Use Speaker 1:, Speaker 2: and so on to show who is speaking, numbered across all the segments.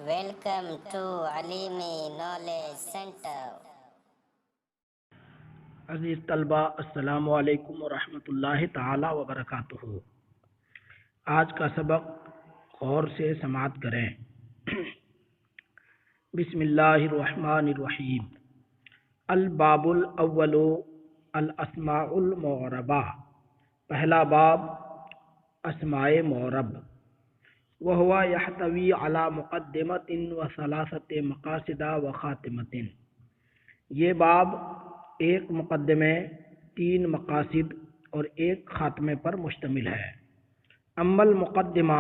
Speaker 1: Welcome to Alimi Knowledge Center.
Speaker 2: عزیز طلبہ، السلام علیکم ورحمۃ تعالی وبرکاتہ۔ آج کا سبق غور سے سماعت کریں۔ بسم اللہ الرحمن الرحیم۔ الباب الاول الاسماء المعربہ، پہلا باب اسماء معرب۔ وہو یحتوی علی مقدمۃ وثلاثۃ مقاصد وخاتمۃ، یہ باب ایک مقدمے، 3 مقاصد اور ایک خاتمے پر مشتمل ہے۔ اما المقدمہ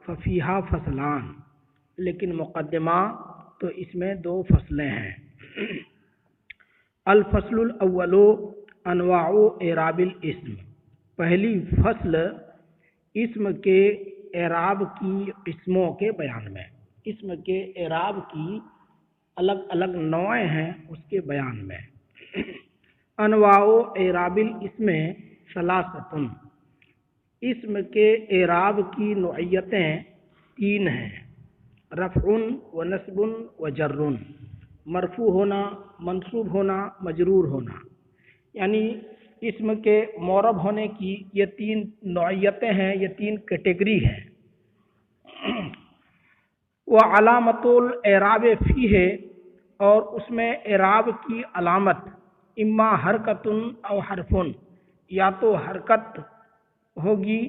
Speaker 2: ففیہا فصلان، لیکن مقدمہ تو اس میں 2 فصلیں ہیں۔ الفصل الاول انواع اعراب الاسم، پہلی فصل اسم کے اعراب کی قسموں کے بیان میں، اسم کے اعراب کی الگ الگ نوعیں ہیں اس کے بیان میں۔ انواع اعراب الاسم ثلاثۃ، اسم کے اعراب کی نوعیتیں 3 ہیں۔ رفع و نصب و جر، مرفوع ہونا، منصوب ہونا، مجرور ہونا، یعنی اسم کے معرب ہونے کی یہ 3 نوعیتیں ہیں، یہ 3 کیٹیگری ہیں۔ وعلامۃ الاعراب فیہ، اور اس میں اعراب کی علامت اما حرکت او حرف، یا تو حرکت ہوگی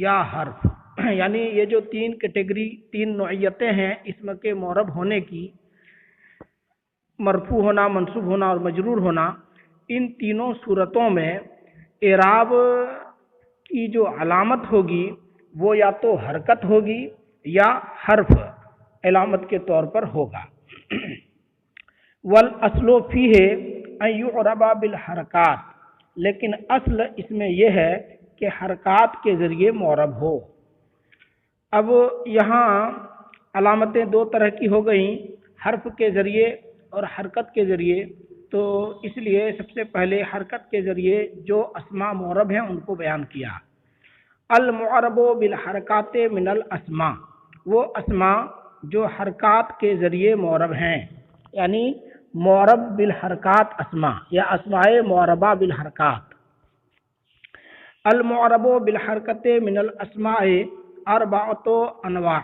Speaker 2: یا حرف، یعنی یہ جو 3 کیٹیگری، 3 نوعیتیں ہیں اسم کے معرب ہونے کی، مرفوع ہونا، منصوب ہونا اور مجرور ہونا، ان تینوں صورتوں میں اعراب کی جو علامت ہوگی وہ یا تو حرکت ہوگی یا حرف علامت کے طور پر ہوگا۔ والاصل فیہ ان یعرب بالحرکات، لیکن اصل اس میں یہ ہے کہ حرکات کے ذریعے معرب ہو۔ اب یہاں علامتیں 2 طرح کی ہو گئیں، حرف کے ذریعے اور حرکت کے ذریعے، تو اس لیے سب سے پہلے حرکت کے ذریعے جو اسماء معرب ہیں ان کو بیان کیا۔ المعرب بالحرکات من الاسماء، وہ اسماء جو حرکات کے ذریعے معرب ہیں، یعنی معرب بالحرکات اسماء یا اسماء معربہ بالحرکات۔ المعرب بالحرکت من الاسماء اربعۃ انواع،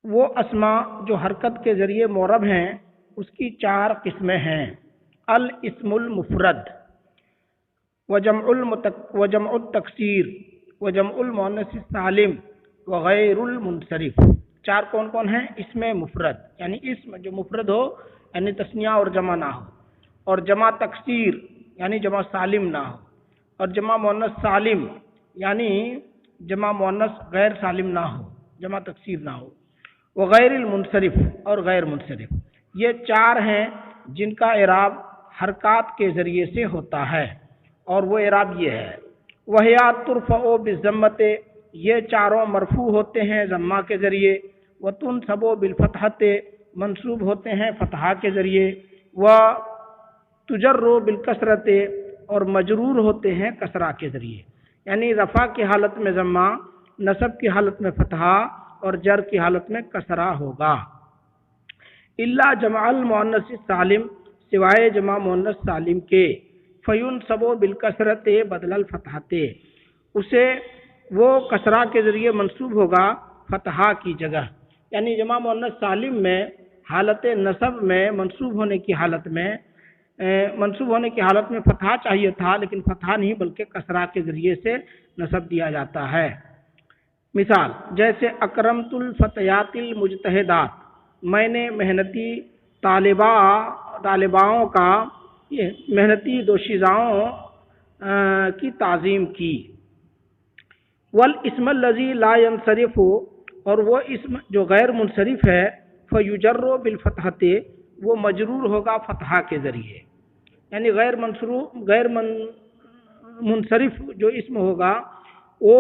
Speaker 2: وہ اسماء جو حرکت کے ذریعے معرب ہیں اس کی 4 قسمیں ہیں۔ الاسم المفرد وجمع التکسیر وجمع المؤنث السالم وغیر المنصرف۔ 4 کون کون ہیں؟ اسم مفرد، یعنی اسم جو مفرد ہو، یعنی تثنیہ اور جمع نہ ہو، اور جمع تکسیر یعنی جمع سالم نہ ہو، اور جمع مؤنث سالم یعنی جمع مؤنث غیر سالم نہ ہو، جمع تکسیر نہ ہو، وغیر المنصرف اور غیر منصرف۔ یہ 4 ہیں جن کا اعراب حرکات کے ذریعے سے ہوتا ہے، اور وہ اعراب یہ ہے۔ وَهِيَ تُرْفَعُ بِالضَّمَّةِ، یہ چاروں مرفوع ہوتے ہیں ضمہ کے ذریعے۔ وَتُنْصَبُ بِالْفَتْحَةِ، منصوب ہوتے ہیں فتحہ کے ذریعے۔ وَتُجَرُّ بِالْكَسْرَةِ، اور مجرور ہوتے ہیں کسرہ کے ذریعے، یعنی رفع کی حالت میں ضمہ، نصب کی حالت میں فتحہ اور جر کی حالت میں کسرہ ہوگا۔ الا جمع المؤنث السالم، سوائے جمع مؤنث سالم کے۔ فینصب بالکسرۃ بدل الفتحۃ، اسے وہ کسرہ کے ذریعے منصوب ہوگا فتحہ کی جگہ، یعنی جمع مؤنث سالم میں حالت نصب میں منصوب ہونے کی حالت میں فتحہ چاہیے تھا، لیکن فتحہ نہیں بلکہ کسرہ کے ذریعے سے نصب دیا جاتا ہے۔ مثال جیسے اکرمت الفتیات المجتہدات، میں نے محنتی طالباؤں کا، یہ محنتی دوشیزاؤں کی تعظیم کی۔ والاسم الذی لا ینصرف، اور وہ اسم جو غیر منصرف ہے، فیجر بالفتحۃ، وہ مجرور ہوگا فتحہ کے ذریعے، یعنی غیر منصرف جو اسم ہوگا وہ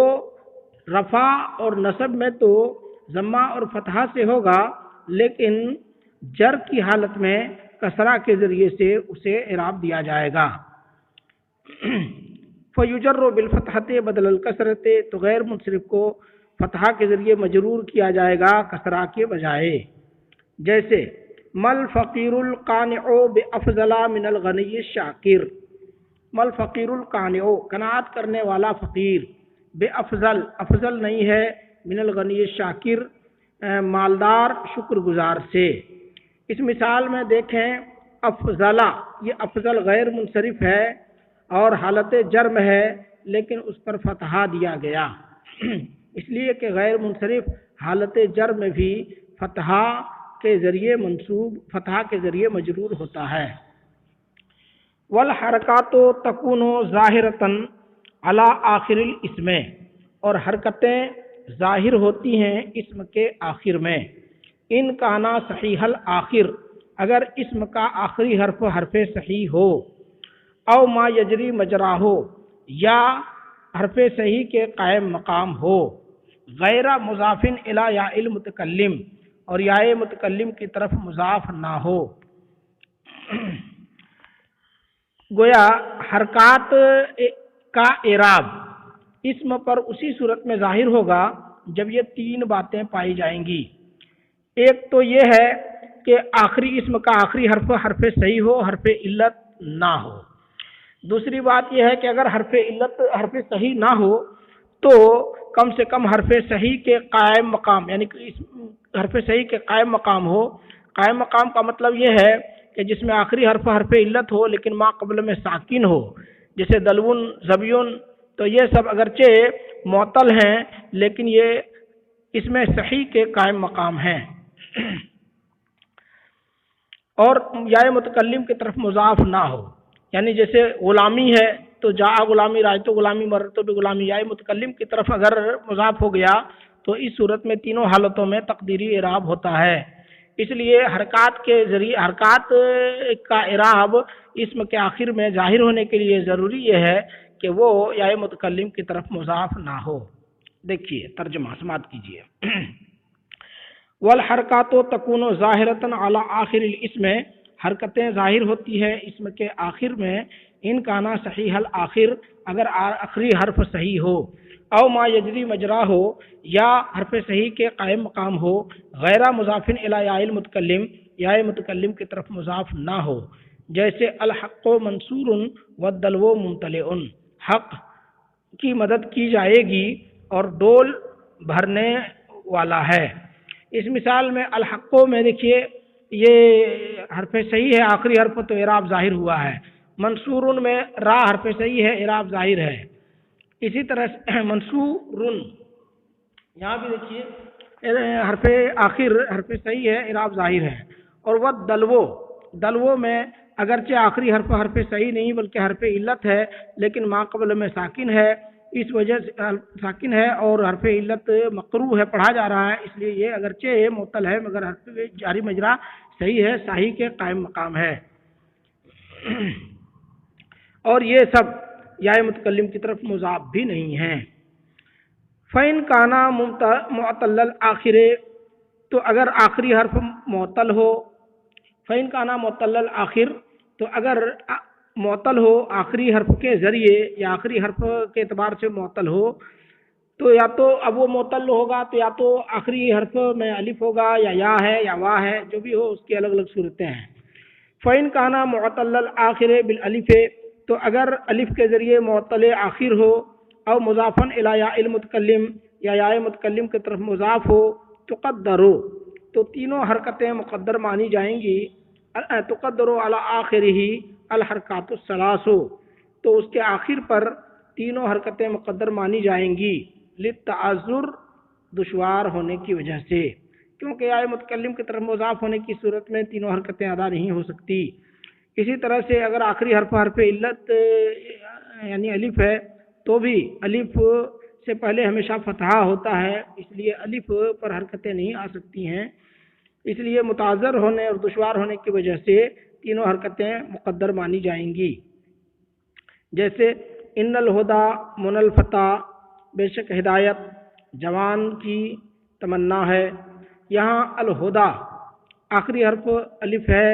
Speaker 2: رفع اور نصب میں تو ضمہ اور فتحہ سے ہوگا، لیکن جر کی حالت میں کسرہ کے ذریعے سے اسے اعراب دیا جائے گا۔ فیجر بالفتحۃ بدل الکسرۃ، تو غیر منصرف کو فتحہ کے ذریعے مجرور کیا جائے گا کسرہ کے بجائے. جیسے مل فقیر القانع بافضل من الغنی الشاکر. مل فقیر القانع قناعت کرنے والا فقیر، بے افضل افضل نہیں ہے، من الغنی الشاکر مالدار شکر گزار سے. اس مثال میں دیکھیں افضلہ، یہ افضل غیر منصرف ہے اور حالت جرم ہے لیکن اس پر فتحہ دیا گیا اس لیے کہ غیر منصرف حالت جرم میں بھی فتحہ کے ذریعے منصوب، فتحہ کے ذریعے مجرور ہوتا ہے. والحرکات تکون ظاہرتاً علی آخر الاسم، اور حرکتیں ظاہر ہوتی ہیں اسم کے آخر میں. ان کانا صحیح الآخر، اگر اسم کا آخری حرف حرف صحیح ہو، او ما یجری مجرا ہو، یا حرف صحیح کے قائم مقام ہو، غیر مضاف الی یا المتکلم، اور یا متکلم کی طرف مضاف نہ ہو. گویا حرکات کا اعراب اسم پر اسی صورت میں ظاہر ہوگا جب یہ تین باتیں پائی جائیں گی. ایک تو یہ ہے کہ آخری اسم کا آخری حرف حرف صحیح ہو، حرف علت نہ ہو. دوسری بات یہ ہے کہ اگر حرف علت حرف صحیح نہ ہو تو کم سے کم حرف صحیح کے قائم مقام، یعنی کہ حرف صحیح کے قائم مقام ہو. قائم مقام کا مطلب یہ ہے کہ جس میں آخری حرف حرف علت ہو لیکن ما قبل میں ساکن ہو، جیسے دلون، زبیون. تو یہ سب اگرچہ معطل ہیں لیکن یہ اس میں صحیح کے قائم مقام ہیں. اور یا متکلم کی طرف مضاف نہ ہو، یعنی جیسے غلامی ہے تو جا غلامی، رائے تو غلامی، مرتو بھی غلامی، یا متکلم کی طرف اگر مضاف ہو گیا تو اس صورت میں تینوں حالتوں میں تقدیری اعراب ہوتا ہے. اس لیے حرکات کے ذریعے، حرکات کا اعراب اسم کے آخر میں ظاہر ہونے کے لیے ضروری یہ ہے کہ وہ یا متکلم کی طرف مضاف نہ ہو. دیکھیے ترجمہ سماعت کیجیے. والحرکات تکون ظاہرۃ علی آخر الاسم، حرکتیں ظاہر ہوتی ہے اسم کے آخر میں. ان کانا صحیح الآخر، اگر آخری حرف صحیح ہو، او ما یجری مجرا ہو، یا حرف صحیح کے قائم مقام ہو، غیر مضاف الی یا المتکلم، یا متکلم کی طرف مضاف نہ ہو. جیسے الحق منصور والدلو ممتلئ، حق کی مدد کی جائے گی اور ڈول بھرنے والا ہے. اس مثال میں الحق میں دیکھیے یہ حرف صحیح ہے، آخری حرف تو اعراب ظاہر ہوا ہے. منصور میں را حرف صحیح ہے، اعراب ظاہر ہے. اسی طرح سے منصور، یہاں بھی دیکھیے حرف آخر حرف صحیح ہے، اعراب ظاہر ہے. اور وہ دلو میں اگرچہ آخری حرف حرف صحیح نہیں بلکہ حرف علت ہے لیکن ما قبل میں ساکن ہے، اس وجہ سے ساکن ہے اور حرف علت مقروء ہے، پڑھا جا رہا ہے، اس لیے یہ اگرچہ معطل ہے مگر حرف جاری مجرا صحیح ہے، صحیح کے قائم مقام ہے. اور یہ سب یا متکلم کی طرف مضاف بھی نہیں ہیں. فَإِنْ كَانَ مُعْتَلَّ الْآخِرِ، تو اگر آخری حرف معطل ہو. فَإِنْ كَانَ مُعْتَلَّ الْآخِرِ، تو اگر معطل ہو آخری حرف کے ذریعے یا آخری حرف کے اعتبار سے معطل ہو تو یا تو اب وہ معطل ہوگا تو یا تو آخری حرف میں الف ہوگا یا ہے یا وا ہے، جو بھی ہو اس کی الگ الگ صورتیں ہیں. فَإِنْ كَانَ مُعْتَلَّ الْآخِرِ بِالْأَلِفِ، تو اگر الف کے ذریعے معطل آخر ہو، او مضافن الی یا المتکلم، یا متکلم کی طرف مضاف ہو، تقدرو، تو تینوں حرکتیں مقدر مانی جائیں گی. تقدرو علی آخرہ الحرکات الثلاث، تو اس کے آخر پر تینوں حرکتیں مقدر مانی جائیں گی. للتعذر، دشوار ہونے کی وجہ سے، کیونکہ یا متکلم کی طرف مضاف ہونے کی صورت میں تینوں حرکتیں ادا نہیں ہو سکتی. اسی طرح سے اگر آخری حرف علت یعنی الف ہے تو بھی الف سے پہلے ہمیشہ فتحہ ہوتا ہے، اس لیے الف پر حرکتیں نہیں آ سکتی ہیں. اس لیے متعذر ہونے اور دشوار ہونے کی وجہ سے تینوں حرکتیں مقدر مانی جائیں گی. جیسے ان الہدا من الفتح، بے شک ہدایت جوان کی تمنا ہے. یہاں الہدا آخری حرف الف ہے،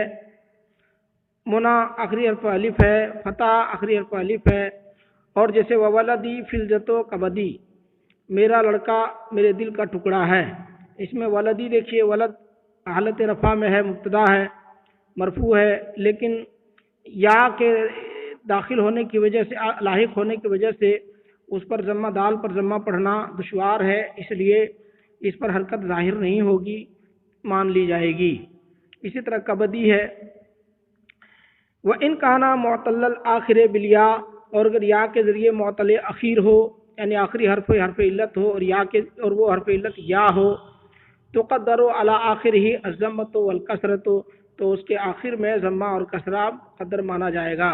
Speaker 2: منا آخری حرف الف ہے، فتح آخری حرف الف ہے. اور جیسے وولدی فلزتو کبدی، میرا لڑکا میرے دل کا ٹکڑا ہے. اس میں ولدی دیکھیے ولد حالت رفع میں ہے، مبتدا ہے، مرفوع ہے، لیکن یا کے داخل ہونے کی وجہ سے، لاحق ہونے کی وجہ سے اس پر ضمہ، دال پر ضمہ پڑھنا دشوار ہے، اس لیے اس پر حرکت ظاہر نہیں ہوگی، مان لی جائے گی. اسی طرح کبدی ہے. وَإِنْ كَانَ مُعْتَلَّ الْآخِرِ بِالْيَاءِ، اور اگر یا کے ذریعے معتل اخیر ہو، یعنی آخری حرف علت ہو، اور وہ حرف علت یا ہو، تو قدر علی آخرہ الضمۃ والکسرۃ، تو اس کے آخر میں ضمہ اور کسرہ قدر مانا جائے گا.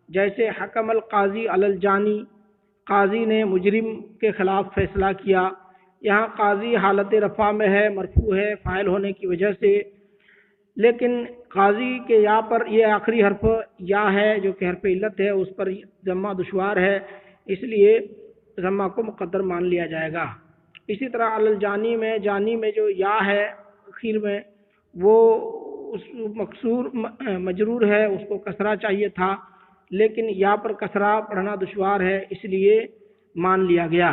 Speaker 2: جیسے حکم القاضی علی الجانی، قاضی نے مجرم کے خلاف فیصلہ کیا. یہاں قاضی حالت رفع میں ہے، مرفوع ہے فاعل ہونے کی وجہ سے، لیکن قاضی کے یا پر یہ آخری حرف یا ہے جو کہ حرف علت ہے، اس پر ضمہ دشوار ہے، اس لیے ضمہ کو مقدر مان لیا جائے گا. اسی طرح علی الجانی میں، جانی میں جو یا ہے آخر میں، وہ اس مکسور مجرور ہے، اس کو کسرہ چاہیے تھا، لیکن یا پر کسرہ پڑھنا دشوار ہے، اس لیے مان لیا گیا.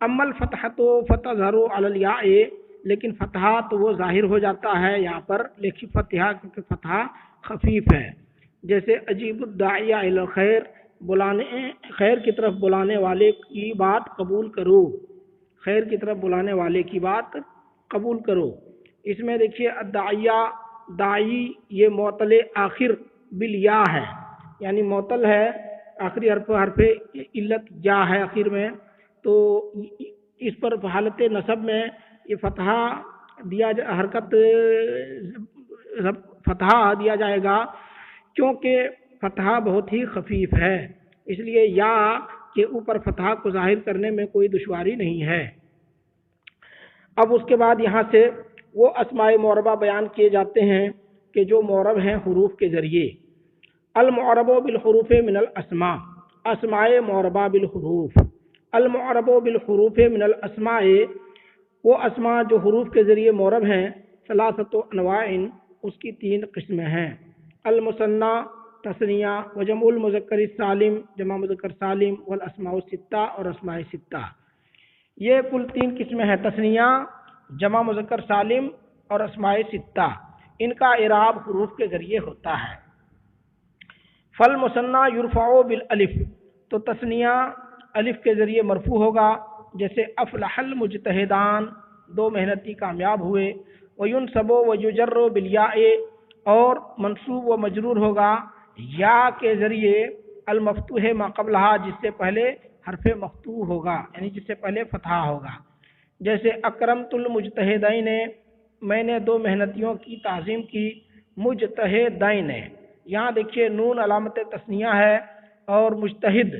Speaker 2: اما الفتحۃ فتظہر علی الیاء، لیکن فتحہ تو وہ ظاہر ہو جاتا ہے یہاں پر، لیکن فتحہ کیونکہ فتحہ خفیف ہے. جیسے اجیب الداعی الی الخیر، خیر کی طرف بلانے والے کی بات قبول کرو، خیر کی طرف بلانے والے کی بات قبول کرو. اس میں دیکھیے الداعیہ، داعی یہ معتل آخر بالیا ہے، یعنی معتل ہے، آخری حرف علت یا ہے آخر میں، تو اس پر حالت نصب میں یہ فتحہ دیا جائے گا، کیونکہ فتحہ بہت ہی خفیف ہے، اس لیے یا کے اوپر فتحہ کو ظاہر کرنے میں کوئی دشواری نہیں ہے. اب اس کے بعد یہاں سے وہ اسماء معربہ بیان کیے جاتے ہیں کہ جو معرب ہیں حروف کے ذریعے. المعرب بالحروف من الاسماء، اسماء معربہ بالحروف. المعرب بالحروف من الاسماء، وہ اسماء جو حروف کے ذریعے معرب ہیں، ثلاثۃ انواع، اس کی 3 قسمیں ہیں. المثنى تثنیہ، وجمع المذکر السالم جمع مذکر سالم، والاسماء الستہ اور اسماء ستہ. یہ کل 3 قسمیں ہیں، تثنیہ، جمع مذکر سالم اور اسماء ستہ. ان کا اعراب حروف کے ذریعے ہوتا ہے. فالمثنى یرفع بالالف، تو تثنیہ الف کے ذریعے مرفوع ہوگا، جیسے افلح المجتہدان، 2 محنتی کامیاب ہوئے. وینصب ویجر بالیاء، اور منصوب و مجرور ہوگا یا کے ذریعے المفتوح ما قبلہا، جس سے پہلے حرف مفتوح ہوگا، یعنی جس سے پہلے فتحہ ہوگا. جیسے اکرمت المجتہدین، میں نے 2 محنتیوں کی تعظیم کی. مجتہدین، یہاں دیکھیے نون علامت تثنیہ ہے، اور مجتہد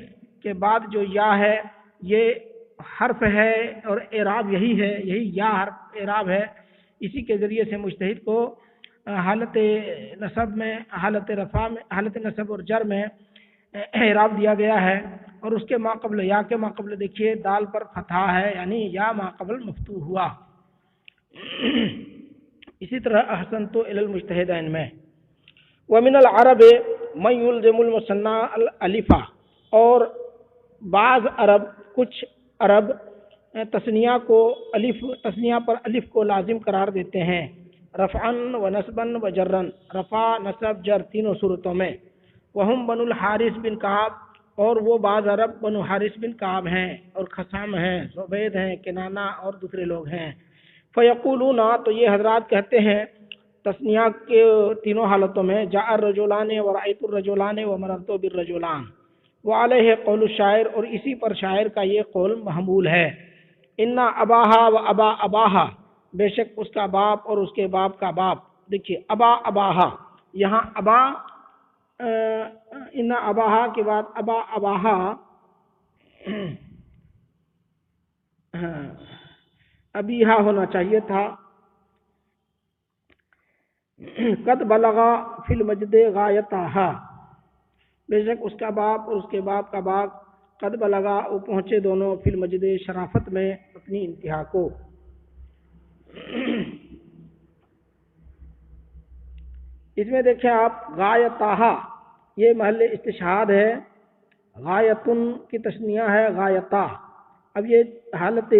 Speaker 2: کے بعد جو یا ہے یہ حرف ہے، اور اعراب یہی ہے، یہی یا حرف اعراب ہے. اسی کے ذریعے سے مجتہد کو حالت نصب میں، حالت رفع میں، حالت نصب اور جر میں اعراب دیا گیا ہے. اور اس کے ما قبل، یا کے ما قبل دیکھیے دال پر فتحہ ہے، یعنی یا ما قبل مفتوح ہوا. اسی طرح احسنت الی المجتہدین میں. ومن العرب من یلزم المثنى الالف، اور بعض عرب، کچھ عرب تثنیہ کو تثنیہ پر الف کو لازم قرار دیتے ہیں. رفعا و نصبا و جرا، رفع، نصب، جر تینوں صورتوں میں. وہم بنو الحارث بن کعب، اور وہ بعض عرب بنو حارث بن کعب ہیں، اور خصام ہیں، زبید ہیں، کنانہ اور دوسرے لوگ ہیں. فیقولون، تو یہ حضرات کہتے ہیں تثنیہ کے تینوں حالتوں میں، جاء الرجلان ورأیت الرجلان ومررت بالرجلان. وعلیہ قول الشاعر، اور اسی پر شاعر کا یہ قول محمول ہے. انا اباہا و ابا اباہا، بے شک اس کا باپ اور اس کے باپ کا باپ. دیکھیے ابا اباہا، یہاں ابا، انا اباہا کے بعد ابا اباہا، ابیہا ہونا چاہیے تھا. قد بلغا فی المجد غایتہا، بے شک اس کا باپ اور اس کے باپ کا باپ، قد بلغا، وہ پہنچے دونوں، فی المجد، شرافت میں، اپنی انتہا کو. اس میں دیکھیں آپ غایتہا، یہ محل استشہاد ہے. غایتن کی تثنیہ ہے غایتہ، اب یہ حالت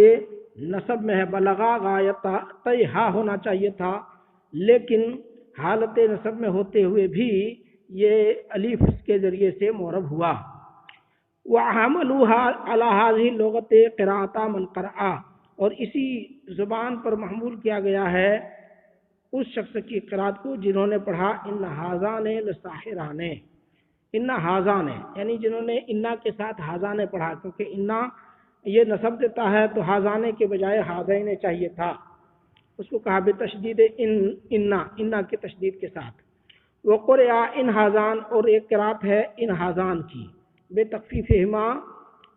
Speaker 2: نصب میں ہے، بلغا غایتا طی ہا ہونا چاہیے تھا، لیکن حالت نصب میں ہوتے ہوئے بھی یہ الف کے ذریعے سے معرب ہوا۔ وَحَمَلُوهَا عَلَى هَذِهِ اللُّغَةِ قِرَاءَةَ مَنْ قَرَأَ، اور اسی زبان پر محمول کیا گیا ہے اس شخص کی قرات کو جنہوں نے پڑھا ان ہاذان لساحران، ان ہاذان یعنی جنہوں نے انا کے ساتھ ہاذان پڑھا، کیونکہ انا یہ نصب دیتا ہے تو ہاذانے کے بجائے ہاذین چاہیے تھا، اس کو کہا بتشدید انا کی تشدید کے ساتھ۔ وقرئ ان ہاذان، اور ایک قرات ہے ان ہاذان کی بے تخفیفہما،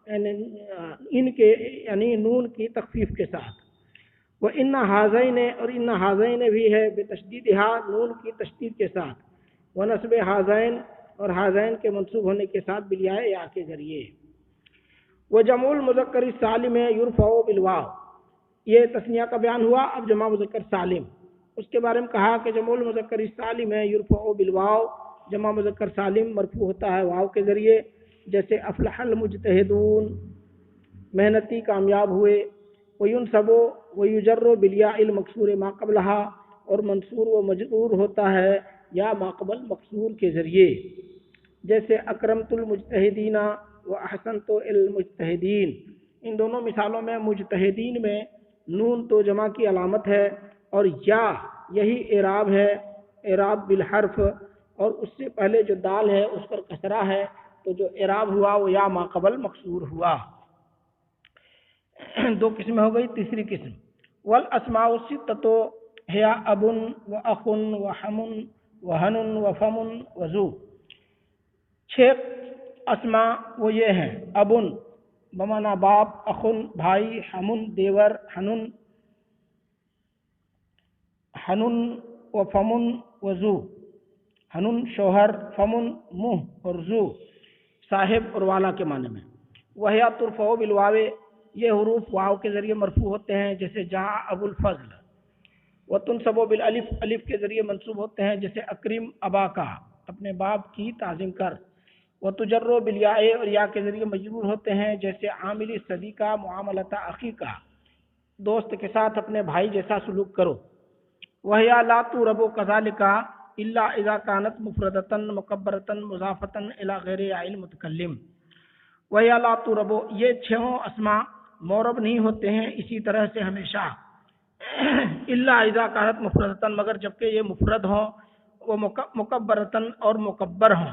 Speaker 2: ان کے یعنی نون کی تخفیف کے ساتھ۔ وہ ان ہاذین، اور ان ہاذین بھی ہے بتشدیدہا، نون کی تشدید کے ساتھ، ونصب ہاذین، اور ہاذین کے منصوب ہونے کے ساتھ بالیاء یا کے ذریعے۔ وجمع المذکر السالم یرفع بالواو، یہ تثنیہ کا بیان ہوا، اب جمع مذکر سالم، اس کے بارے میں کہا کہ جمع المذکر السالم یرفع بالواو، جمع مذکر سالم مرفوع ہوتا ہے واو کے ذریعے، جیسے افلح المجتہدون، محنتی کامیاب ہوئے۔ وینصب ویجر بالیاء المکسور ما قبلہا، اور منصور و مجرور ہوتا ہے یا ما قبل مکسور کے ذریعے، جیسے اکرمت المجتہدین و احسنت المجتہدین۔ ان دونوں مثالوں میں مجتہدین میں نون تو جمع کی علامت ہے، اور یا یہی اعراب ہے، اعراب بالحرف، اور اس سے پہلے جو دال ہے اس پر کسرہ ہے، تو جو اعراب ہوا وہ یا ما قبل مکسور ہوا۔ دو قسمیں ہو گئی، تیسری قسم والاسماء الستۃ ہی اب و اخ و حم و ہن و فم و ذو، 6 اسماء وہ یہ ہیں، ابن بمانا باپ، اخن بھائی، حمن دیور، حنن و فمن و ذو، حنن شوہر، فمن منہ، اور ذو صاحب اور والا کے معنی میں۔ وہیا ترفع بالواو، یہ حروف واو کے ذریعے مرفوع ہوتے ہیں، جیسے جاء ابو الفضل۔ وتنصب بالالف، الف کے ذریعے منصوب ہوتے ہیں، جیسے اکرم ابا کا، اپنے باپ کی تعظیم کر۔ وتجر بالیاء، اور یا کے ذریعے مجرور ہوتے ہیں، جیسے عامل صدیقہ معاملۃ اخی کا، دوست کے ساتھ اپنے بھائی جیسا سلوک کرو۔ وہیا لا تورب کذالک الا اذا كانت مفردۃ مکبرۃ مضافۃ الی غیر عائل متکلم۔ وہیا لا تورب، یہ 6 اسماء معرب نہیں ہوتے ہیں اسی طرح سے ہمیشہ، الا اذا كانت مفردۃ، مگر جبکہ یہ مفرد ہوں، وہ مکبرۃ اور مکبر ہوں،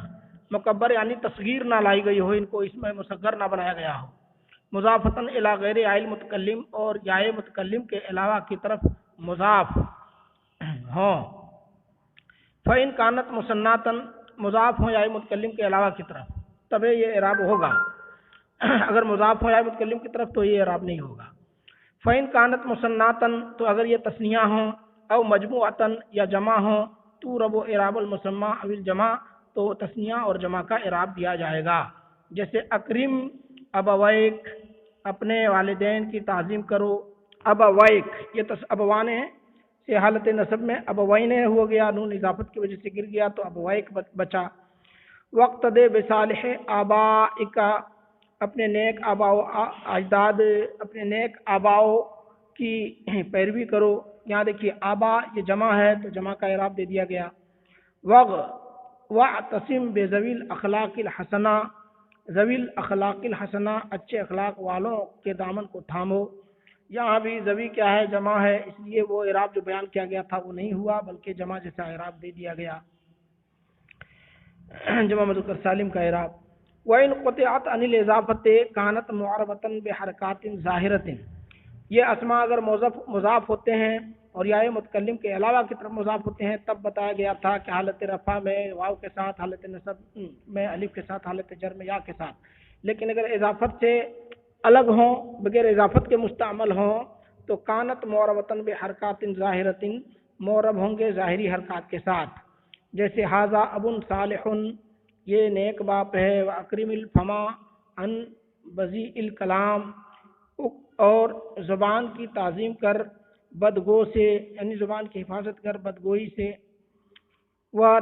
Speaker 2: مکبر یعنی تصغیر نہ لائی گئی ہو، ان کو اس میں مصغر نہ بنایا گیا ہو، مضافۃ الی غیر عائل متکلم، اور یائے متکلم کے علاوہ کی طرف مضاف ہوں۔ فإن كانت مثنات، مضاف ہوں یائے متکلم کے علاوہ کی طرف، تب یہ اعراب ہوگا، اگر مضاف ہو یائے متکلم کی طرف تو یہ اعراب نہیں ہوگا۔ فإن كانت مثنات، تو اگر یہ تثنیہ ہوں، او مجموعۃ یا جمع ہوں، تو رب اعراب المسمى او الجمع، تو تثنیہ اور جمع کا اعراب دیا جائے گا، جیسے اکرم ابویک، اپنے والدین کی تعظیم کرو۔ ابویک یہ ابوان سے حالت نصب میں ابوین ہو گیا، نون اضافت کی وجہ سے گر گیا تو ابویک بچا۔ وقت دے بصالح آبائک، اپنے نیک آبا و اجداد، اپنے نیک آباؤ کی پیروی کرو۔ یہاں دیکھیے آبا یہ جمع ہے تو جمع کا اعراب دے دیا گیا۔ واعتصم بذوی الاخلاق الحسنہ، ذوی الاخلاق الحسنہ، اچھے اخلاق والوں کے دامن کو تھامو۔ یہاں بھی ذوی کیا ہے، جمع ہے، اس لیے وہ اعراب جو بیان کیا گیا تھا وہ نہیں ہوا، بلکہ جمع جیسا اعراب دے دیا گیا، جمع مذکر سالم کا اعراب۔ وَإِنْ قُطِعَتْ عَنِ الْإِضَافَةِ كَانَتْ مُعْرَبَةً بِحَرَكَاتٍ ظَاهِرَةٍ، یہ اسماء اگر مضاف ہوتے ہیں اور یا متکلم کے علاوہ کی طرف مضاف ہوتے ہیں، تب بتایا گیا تھا کہ حالت رفع میں واو کے ساتھ، حالت نصب میں الف کے ساتھ، حالت جر میں یا کے ساتھ، لیکن اگر اضافت سے الگ ہوں، بغیر اضافت کے مستعمل ہوں، تو کانت معربۃ بحرکات ظاہرۃ، معرب ہوں گے ظاہری حرکات کے ساتھ، جیسے ھذا اب صالح، یہ نیک باپ ہے، واکرم الفما ان بذیء الکلام، اور زبان کی تعظیم کر بدگو سے، یعنی زبان کی حفاظت کر بدگوئی سے۔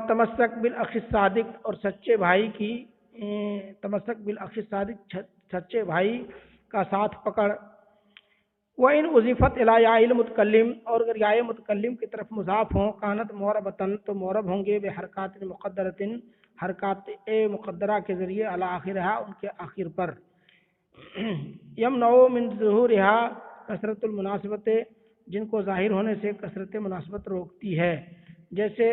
Speaker 2: تمسک بالاخ الصادق، اور سچے بھائی کی، تمسک بالاخ الصادق، سچے بھائی کا ساتھ پکڑ. وَإِنْ أُضِفَتْ إِلَىٰ يَاءِ الْمُتَكَلِّمِ اور اگر یائے متکلم کی طرف مضاف ہوں کانت معربتاً تو معرب ہوں گے بحرکات مقدرۃ حرکات مقدرہ کے ذریعے علی آخرہا ان کے آخر پر. یمنع من ظہورها کثرت المناسبت جن کو ظاہر ہونے سے کثرت مناسبت روکتی ہے. جیسے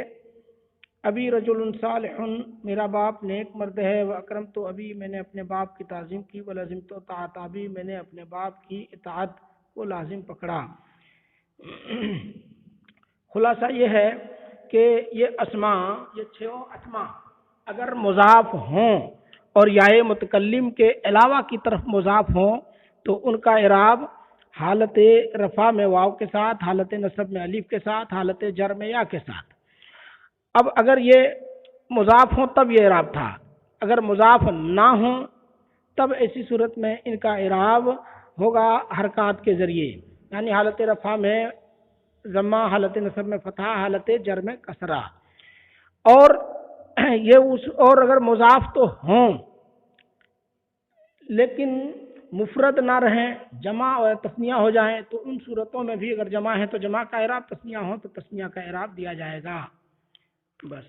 Speaker 2: ابی رجل صالح میرا باپ نیک مرد ہے، واکرم تو ابھی میں نے اپنے باپ کی تعظیم کی، ولازم تو طاعت ابھی میں نے اپنے باپ کی اطاعت کو لازم پکڑا. خلاصہ یہ ہے کہ یہ اسماء یہ چھوں اسماء اگر مضاف ہوں اور یائے متکلم کے علاوہ کی طرف مضاف ہوں تو ان کا اعراب حالت رفع میں واو کے ساتھ، حالت نصب میں الف کے ساتھ، حالت جر میں یا کے ساتھ. اب اگر یہ مضاف ہوں تب یہ اعراب تھا، اگر مضاف نہ ہوں تب ایسی صورت میں ان کا اعراب ہوگا حرکات کے ذریعے، یعنی حالت رفع میں ضمہ، حالت نصب میں فتحہ، حالت جر میں کسرہ. اور اگر مضاف تو ہوں لیکن مفرد نہ رہیں، جمع اور تثنیہ ہو جائیں تو ان صورتوں میں بھی اگر جمع ہے تو جمع کا اعراب، تثنیہ ہو تو تثنیہ کا اعراب دیا جائے گا. بس.